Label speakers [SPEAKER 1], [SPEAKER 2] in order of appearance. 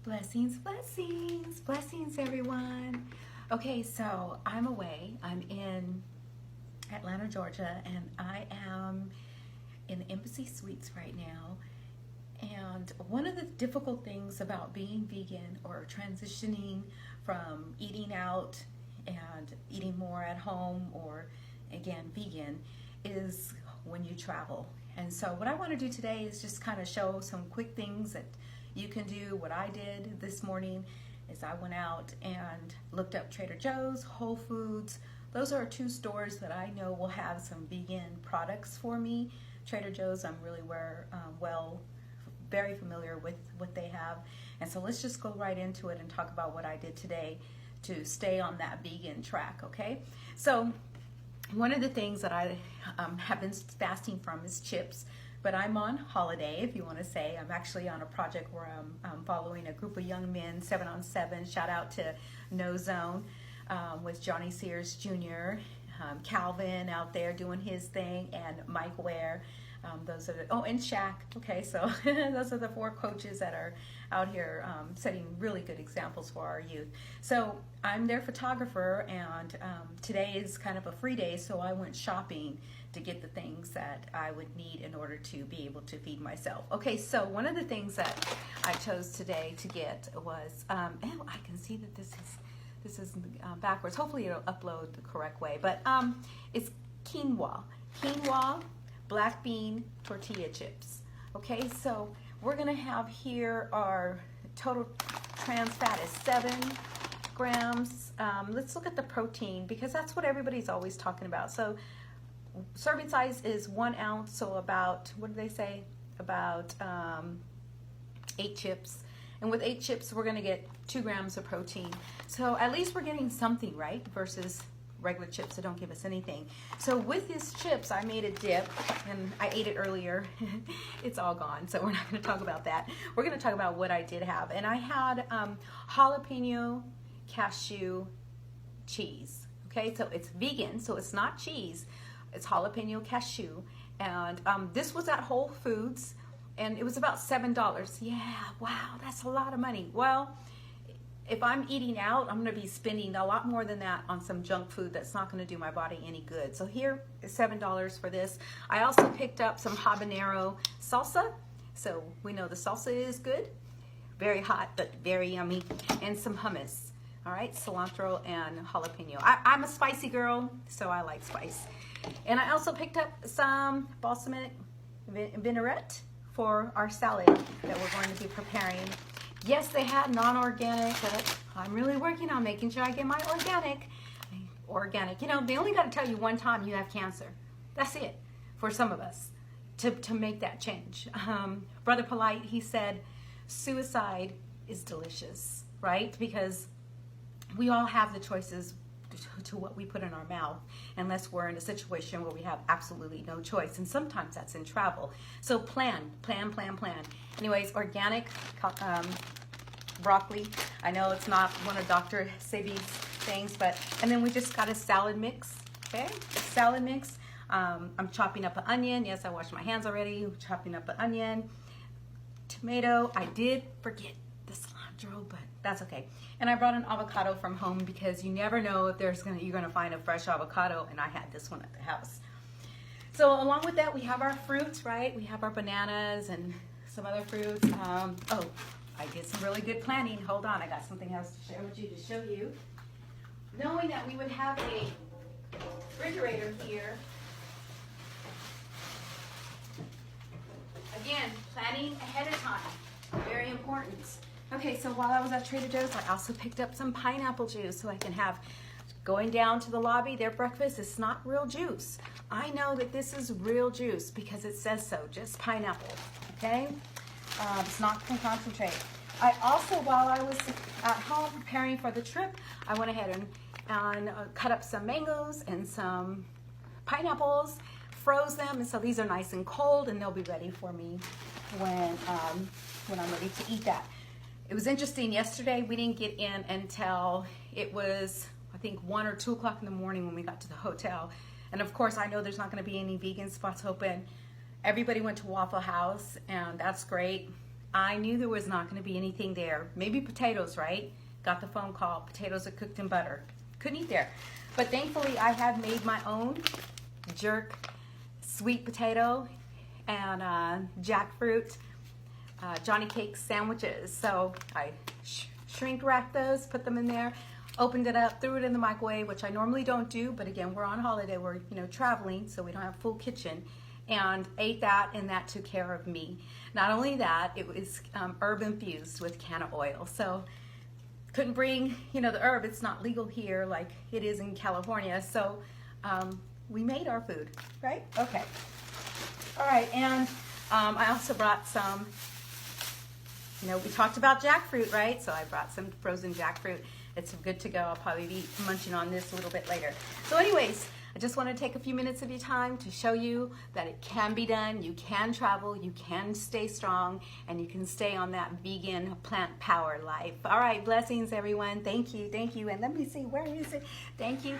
[SPEAKER 1] Blessings, blessings, blessings, everyone. Okay, so I'm away. I'm in Atlanta, Georgia, and I am in the Embassy Suites right now. And one of the difficult things about being vegan or transitioning from eating out and eating more at home or, again, vegan, is when you travel. And so what I want to do today is just kind of show some quick things that you can do. What I did this morning is I went out and looked up Trader Joe's, Whole Foods. Those are two stores that I know will have some vegan products for me. Trader Joe's, I'm really very familiar with what they have. And so let's just go right into it and talk about what I did today to stay on that vegan track, okay? So one of the things that I have been fasting from is chips, but I'm on holiday, if you want to say. I'm actually on a project where I'm following a group of young men, 7-on-7. Shout out to No Zone with Johnny Sears Jr., Calvin out there doing his thing, and Mike Ware. Those are and Shaq. Okay, so those are the 4 coaches that are out here setting really good examples for our youth. So I'm their photographer, and today is kind of a free day, so I went shopping to get the things that I would need in order to be able to feed myself. Okay, so one of the things that I chose today to get was, I can see that this is backwards. Hopefully it'll upload the correct way, but it's quinoa, black bean tortilla chips. Okay, so we're gonna have here our total trans fat is 7 grams. Let's look at the protein because that's what everybody's always talking about. So serving size is 1 ounce, so about, what do they say? About 8 chips. And with 8 chips, we're gonna get 2 grams of protein. So at least we're getting something, right? Versus regular chips that don't give us anything. So with these chips, I made a dip, and I ate it earlier. It's all gone, so we're not gonna talk about that. We're gonna talk about what I did have. And I had jalapeno cashew cheese. Okay, so it's vegan, so it's not cheese. It's jalapeno cashew, and this was at Whole Foods, and it was about $7. Yeah, wow, that's a lot of money. Well, if I'm eating out, I'm going to be spending a lot more than that on some junk food that's not going to do my body any good. So here is $7 for this. I also picked up some habanero salsa, so we know the salsa is good, very hot but very yummy, and some hummus. All right, cilantro and jalapeno. I'm a spicy girl, so I like spice. And I also picked up some balsamic vinaigrette for our salad that we're going to be preparing. Yes, they had non-organic, but I'm really working on making sure I get my organic. Organic, you know, they only got to tell you one time you have cancer. That's it for some of us to make that change. Brother Polite, he said, suicide is delicious, right? Because we all have the choices to what we put in our mouth, unless we're in a situation where we have absolutely no choice, and sometimes that's in travel. So plan. Anyways, organic broccoli. I know it's not one of Dr. Sebi's things, but, and then we just got a salad mix, okay? A salad mix. I'm chopping up an onion. Yes, I washed my hands already. Chopping up an onion, tomato. I did forget the cilantro, but that's okay. And I brought an avocado from home because you never know if you're gonna find a fresh avocado, and I had this one at the house. So along with that, we have our fruits, right? We have our bananas and some other fruits. Oh, I did some really good planning. Hold on, I got something else to share with you to show you. Knowing that we would have a refrigerator here. Again, planning ahead of time, very important. Okay, so while I was at Trader Joe's, I also picked up some pineapple juice so I can have, going down to the lobby, their breakfast is not real juice. I know that this is real juice because it says so, just pineapple, okay? It's not from concentrate. I also, while I was at home preparing for the trip, I went ahead and cut up some mangoes and some pineapples, froze them, and so these are nice and cold, and they'll be ready for me when I'm ready to eat that. It was interesting, yesterday we didn't get in until it was, I think, 1 or 2 o'clock in the morning when we got to the hotel. And of course, I know there's not gonna be any vegan spots open. Everybody went to Waffle House, and that's great. I knew there was not going to be anything there. Maybe potatoes, right? Got the phone call. Potatoes are cooked in butter. Couldn't eat there. But thankfully, I had made my own jerk sweet potato and jackfruit Johnny cake sandwiches. So I shrink wrapped those, put them in there, opened it up, threw it in the microwave, which I normally don't do. But again, we're on holiday. We're traveling, so we don't have a full kitchen. And ate that, and that took care of me. Not only that, it was herb infused with can oil. So couldn't bring, the herb. It's not legal here like it is in California. So we made our food, right? Okay. All right, and I also brought some, we talked about jackfruit, right? So I brought some frozen jackfruit. It's good to go. I'll probably be munching on this a little bit later. So anyways, I just want to take a few minutes of your time to show you that it can be done. You can travel, you can stay strong, and you can stay on that vegan plant power life. All right, blessings everyone. Thank you, and let me see, where is it? Thank you.